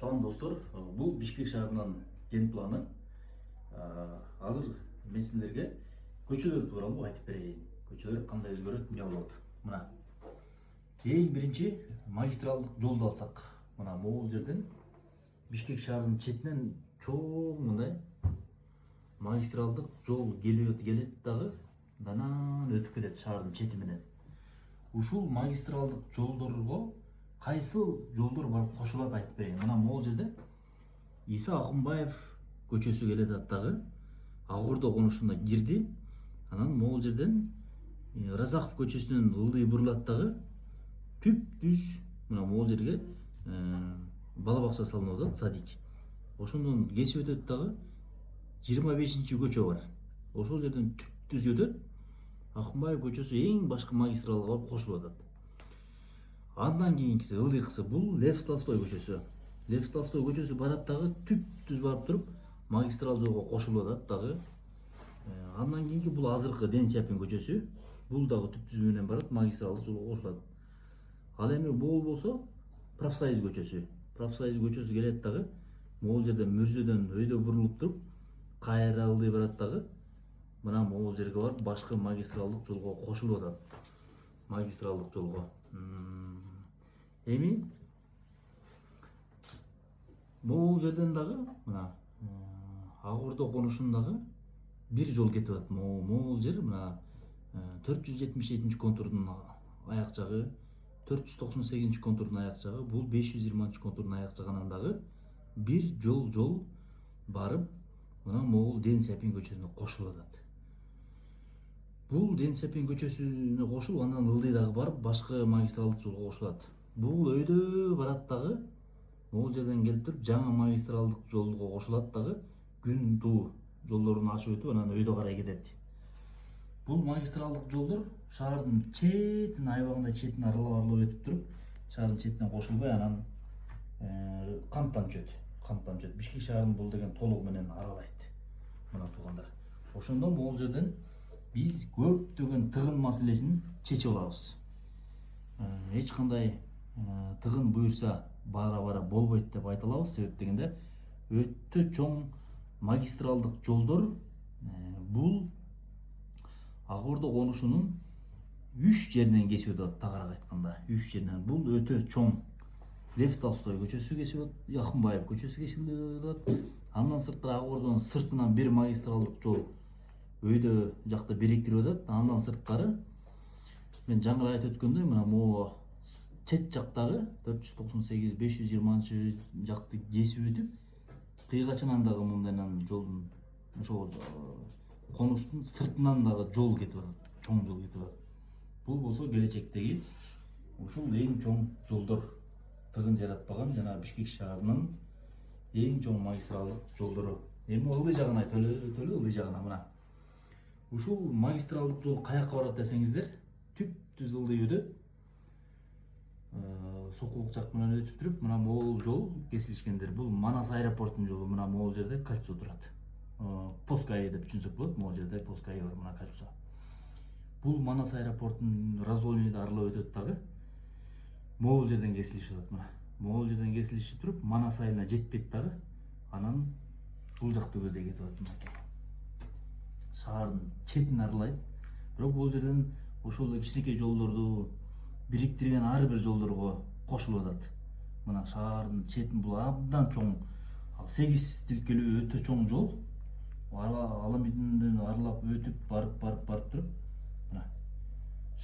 Салам достор, бул Бишкек шаарынын генпланы. Азыр мен силерге көчөлөр тууралуу айтып берейин. Көчөлөр кандай өзгөрөт, эмне болот? Мына эң биринчи магистралдык жолду алсак, мына могул жерден Бишкек шаарынын четинен чоң мындай магистралдык жол келет дагы данан өтүп кетет шаардын чети менен. Ушул магистралдык жолдорго кайсыл жолдор барып кошулат айтып берейин. Мына могул жерде Иса Акунбаев көчөсү келет аттагы Агурдо конушуна кирди. Анан могул жерден Разаков көчөсүнөн ылдый бурулат дагы түп-түз мына могул жерге бала бакча салынып атат, садик. Ошондон кесип өтөт дагы 25-чи көчө бар. Ошол жерден түп-түз өтөт. Акунбаев көчөсү эң башкы магистралга барып кошулуп атат. Андан кийинкиси ылдыйкысы бул Лев Толстой көчөсү. Лев Толстой көчөсү барат дагы түп-түз барып туруп магистрал жолго кошулуп атат дагы. Андан кийинки бул азыркы Дэн Сяопин көчөсү. Бул дагы түп-түз менен барат, магистралдык жолго кошулат. Ал эми бул болсо Профсоюз көчөсү. Профсоюз көчөсү келет дагы могул жерде Мүрзөдөн өйдө бурулуп туруп кайра ылдый барат дагы мына могул жерге барып башкы магистралдык жолго кошулуп атат. Магистралдык жолго. Эми могул жерден дагы мына Агурдо конушундагы бир жол кетип атат. Могул жер мына 477 контурдун аяк жагы, 498 контурдун аяк жагы, бул 520 контурдун аяк жагынан дагы бир жол барып мына могул Дэн Сяопин көчөсүнө кошулуп атат. Бул Дэн Сяопин көчөсүнө кошулуп, андан ылдый дагы барып башкы магистралдык жолго кошулат. Бул өйдө барат дагы могул жерден келип туруп жаңы магистралдык жолго кошулат дагы күн туу жолдорун ашып өтүп анан өйдө карай кетет. Бул магистралдык жолдор шаардын четин аябагында четин аралап өтүп туруп шаардын четине кошулбай анан канттан өтөт. Бишкек шаарынын бул деген толугу менен аралайт. Мына туугандар. Ошондо могул жерден биз көптөгөн тыгын маселесин чечип алабыз. Эч кандай тыгын буюрса бара болбойт деп айта алабыз. Себеп дегенде өтө чоң магистралдык жолдор бул Агурдо конушунун 3 жеринен кесип өтөт, тагыраак айтканда 3 жеринен. Бул өтө чоң. Лев Толстой көчөсү кесип өтөт, Акунбаев көчөсү кесип өтөт. Андан сырткары Агурдонун сыртынан бир магистралдык жол өйдө жакта бириктирип атат. Андан сырткары мен жаңы айтып өткөндөй мына могу чет жактагы 498 520 жакты кесип өтүп кыйгачынан дагы мындайынан жолдун ошол конуштун сыртынан дагы жол кетип атат, чоң жол кетип атат. Бул болсо келечектеги ушул эң чоң жолдор, тыгын жаратпаган жана Бишкек шаарынын эң чоң магистралдык жолдору. Эми ылдый жагын айтөлү, ылдый жагына мына. Ушул магистралдык жол каяка барат десеңиздер, түп-түз ылдый өтөт. Сокулук жак менен өтүп туруп, мына могул жол кесилишкендер. Бул Манас аэропортунун жолу, мына могул жерде кольцо турат. Поскай деп түшүнсөк болот, могул жерде Поскай бар, мына кольцо. Бул Манас аэропортунун раздольныйды аралап өтөт дагы. Могул жерден кесилишип атат мына. Могул жерден кесилишип туруп, Манас айылына жетпейт дагы. Анан бул жакты көздөй кетип атат мына. Шаардын четин аралайт. Бирок бул жерден ошол эле кичинекей жолдорду бириктирген ар бир жолдорго кошулуп атат. Мына шаардын четин бул абдан чоң, 8 тилкелүү өтө чоң жол. Ал эмеден аралап өтүп барып туруп мына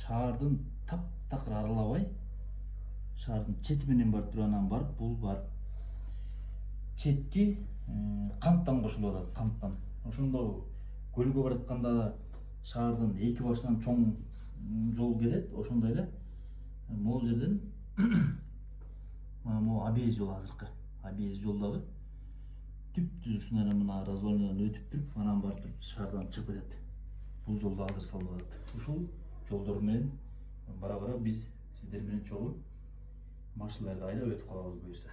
шаардын таптакыр аралабай шаардын чети менен барып туруп анан бул барып четки канттан кошулуп атат, канттан. Ошондо көлгө баратканда шаардын эки башынан чоң жол келет, ошондой эле могул жерден могу объезд жол, азыркы объезд жол дагы түп-түз ушундай мына раздольныйдан өтүп туруп анан барып туруп шаардан чыгып кетет. Бул жолду азыр салып атат. Ушул жолдор менен бара биз сиздер менен чогуу машиналарды айдап өтүп калабыз буюрса.